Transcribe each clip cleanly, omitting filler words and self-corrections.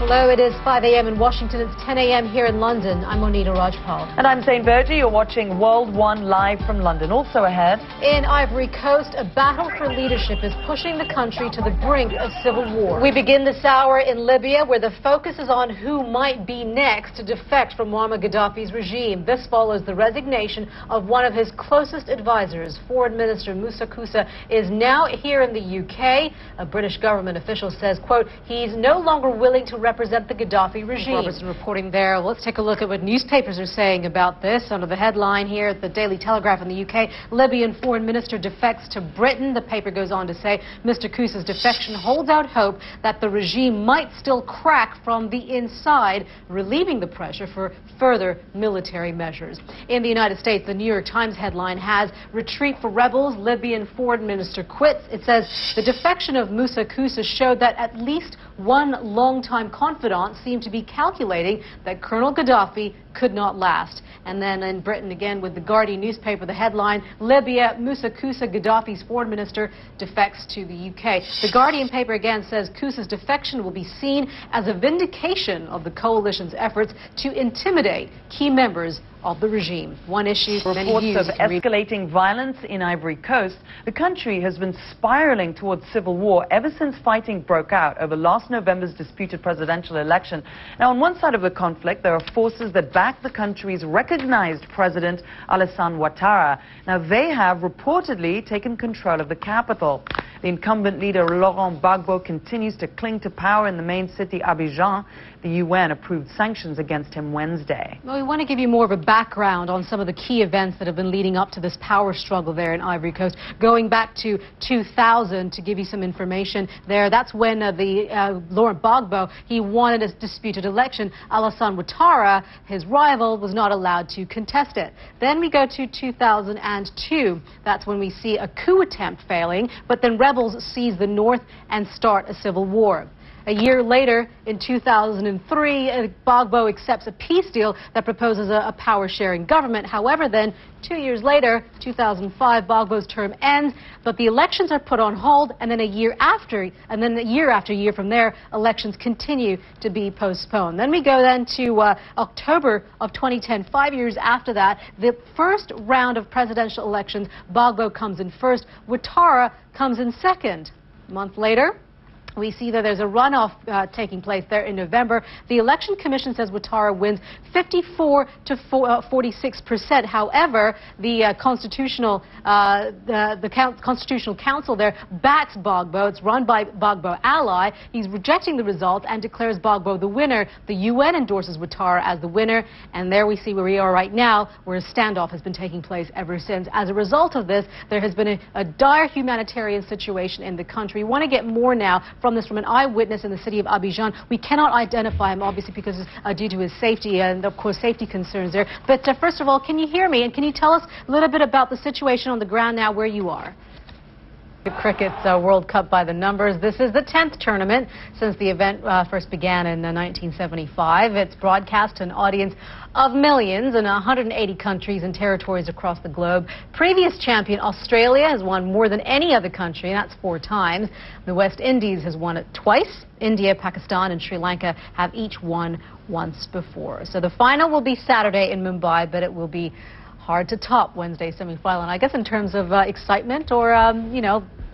Hello, it is 5 a.m. in Washington. It's 10 a.m. here in London. I'm Monita Rajpal. And I'm Zain. You're watching World One live from London. Also ahead, in Ivory Coast, a battle for leadership is pushing the country to the brink of civil war. We begin this hour in Libya, where the focus is on who might be next to defect from Muammar Gaddafi's regime. This follows the resignation of one of his closest advisors. Foreign Minister Moussa Koussa is now here in the UK. A British government official says, quote, he's no longer willing to represent the Gaddafi regime. Robertson reporting there. Let's take a look at what newspapers are saying about this. Under the headline here at the Daily Telegraph in the UK, Libyan Foreign Minister defects to Britain. The paper goes on to say Mr. Koussa's defection holds out hope that the regime might still crack from the inside, relieving the pressure for further military measures. In the United States, the New York Times headline has retreat for rebels, Libyan Foreign Minister quits. It says the defection of Moussa Koussa showed that at least one longtime confidant seemed to be calculating that Colonel Gaddafi could not last. And then in Britain again with the Guardian newspaper, the headline, Libya, Moussa Koussa, Gaddafi's foreign minister, defects to the UK. The Guardian paper again says Koussa's defection will be seen as a vindication of the coalition's efforts to intimidate key members of the regime. One issue, many views. Reports of escalating violence in Ivory Coast. The country has been spiraling towards civil war ever since fighting broke out over last November's disputed presidential election. Now, on one side of the conflict, there are forces that back the country's recognized president, Alassane Ouattara. Now, they have reportedly taken control of the capital. The incumbent leader, Laurent Gbagbo, continues to cling to power in the main city, Abidjan. The UN approved sanctions against him Wednesday. Well, we want to give you more of a background on some of the key events that have been leading up to this power struggle there in Ivory Coast. Going back to 2000, to give you some information there, that's when Laurent Gbagbo, he won a disputed election. Alassane Ouattara, his rival, was not allowed to contest it. Then we go to 2002. That's when we see a coup attempt failing, but then rebels seize the north and start a civil war. A year later, in 2003, Gbagbo accepts a peace deal that proposes a power-sharing government. However, then, 2 years later, 2005, Gbagbo's term ends, but the elections are put on hold, and then a year after year from there, elections continue to be postponed. Then we go then to October of 2010, 5 years after that, the first round of presidential elections, Gbagbo comes in first, Ouattara comes in second. A month later, we see that there's a runoff taking place there in November. The Election Commission says Ouattara wins 54 to 46%. However, the Constitutional Council there backs Gbagbo. It's run by Gbagbo ally. He's rejecting the result and declares Gbagbo the winner. The UN endorses Ouattara as the winner, and there we see where we are right now, where a standoff has been taking place ever since. As a result of this, there has been a dire humanitarian situation in the country. We want to get more now from an eyewitness in the city of Abidjan. We cannot identify him, obviously, because due to his safety and, of course, safety concerns there. But first of all, can you hear me? And can you tell us a little bit about the situation on the ground now where you are? Cricket's World Cup by the numbers. This is the 10th tournament since the event first began in 1975. It's broadcast to an audience of millions in 180 countries and territories across the globe. Previous champion Australia has won more than any other country, and that's 4 times. The West Indies has won it twice. India, Pakistan, and Sri Lanka have each won once before. So the final will be Saturday in Mumbai, but it will be hard to top Wednesday's semi-final, and I guess in terms of excitement or,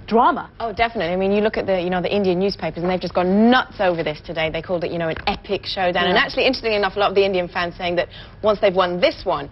drama. Oh, definitely. I mean, you look at the Indian newspapers, and they've just gone nuts over this today. They called it, an epic showdown. Yeah. And actually, interestingly enough, a lot of the Indian fans saying that once they've won this one,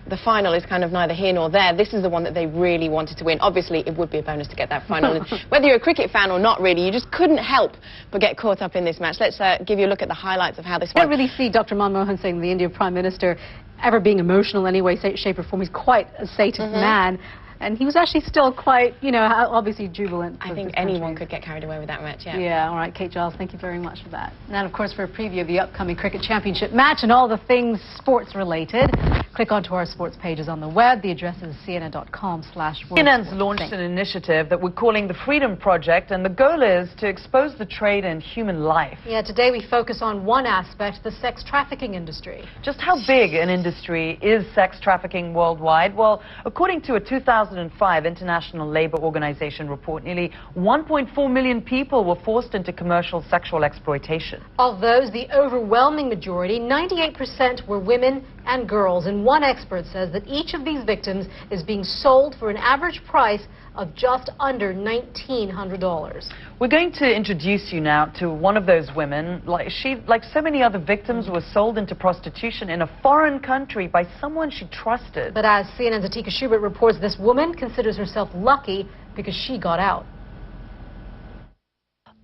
the final is kind of neither here nor there. This is the one that they really wanted to win. Obviously, it would be a bonus to get that final. And whether you're a cricket fan or not, really, you just couldn't help but get caught up in this match. Let's give you a look at the highlights of how this went. I don't really see Dr. Manmohan Singh, the Indian Prime Minister, ever being emotional in any way, shape, or form. He's quite a sated man. And he was actually still quite, obviously jubilant. I think anyone could get carried away with that match, yeah. Yeah, all right, Kate Giles, thank you very much for that. And of course, for a preview of the upcoming Cricket Championship match and all the things sports-related, Click onto our sports pages on the web. The address is cnn.com/world. CNN's launched an initiative that we're calling the Freedom Project, and the goal is to expose the trade in human life. Yeah, today we focus on one aspect, the sex trafficking industry. Just how big an industry is sex trafficking worldwide? Well, according to a 2005 International Labour Organization report, nearly 1.4 million people were forced into commercial sexual exploitation. Of those, the overwhelming majority, 98%, were women and girls. And one expert says that each of these victims is being sold for an average price of just under $1,900. We're going to introduce you now to one of those women. Like so many other victims, was sold into prostitution in a foreign country by someone she trusted. But as CNN's Atika Schubert reports, this woman considers herself lucky because she got out.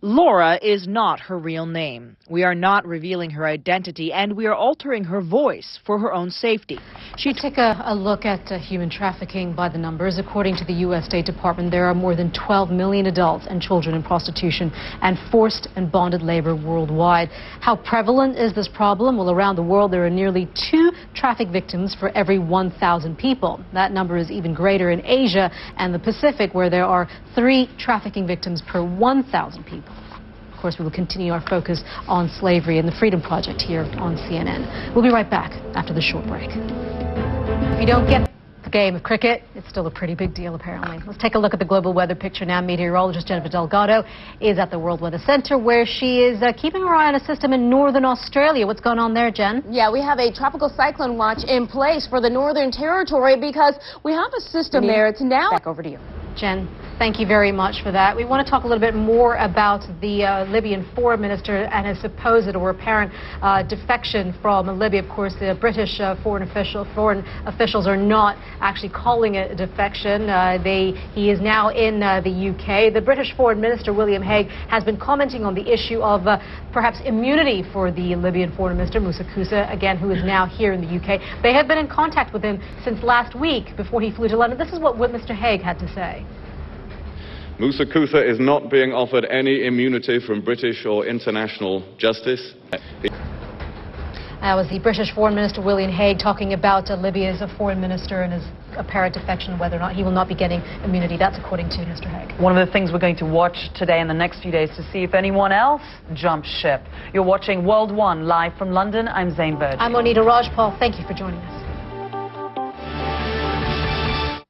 Laura is not her real name. We are not revealing her identity, and we are altering her voice for her own safety. She took a look at human trafficking by the numbers. According to the U.S. State Department, there are more than 12 million adults and children in prostitution and forced and bonded labor worldwide. How prevalent is this problem? Well, around the world, there are nearly 2 traffic victims for every 1,000 people. That number is even greater in Asia and the Pacific, where there are 3 trafficking victims per 1,000 people. Of course, we will continue our focus on slavery and the Freedom Project here on CNN. We'll be right back after the short break. If you don't get the game of cricket, it's still a pretty big deal, apparently. Let's take a look at the global weather picture now. Meteorologist Jennifer Delgado is at the World Weather Center, where she is keeping her eye on a system in northern Australia. What's going on there, Jen? Yeah, we have a tropical cyclone watch in place for the Northern Territory because we have a system there. It's now... Back over to you. Jen, thank you very much for that. We want to talk a little bit more about the Libyan Foreign Minister and his supposed or apparent defection from Libya. Of course, the British foreign officials are not actually calling it a defection. He is now in the UK. The British Foreign Minister, William Hague, has been commenting on the issue of perhaps immunity for the Libyan Foreign Minister, Moussa Koussa, again, who is now here in the UK. They have been in contact with him since last week before he flew to London. This is what Mr. Hague had to say. Moussa Koussa is not being offered any immunity from British or international justice. That was the British Foreign Minister William Hague talking about Libya's foreign minister and his apparent defection, whether or not he will not be getting immunity. That's according to Mr. Hague. One of the things we're going to watch today and the next few days to see if anyone else jumps ship. You're watching World One live from London. I'm Zain Verjee. I'm Monita Rajpal. Thank you for joining us.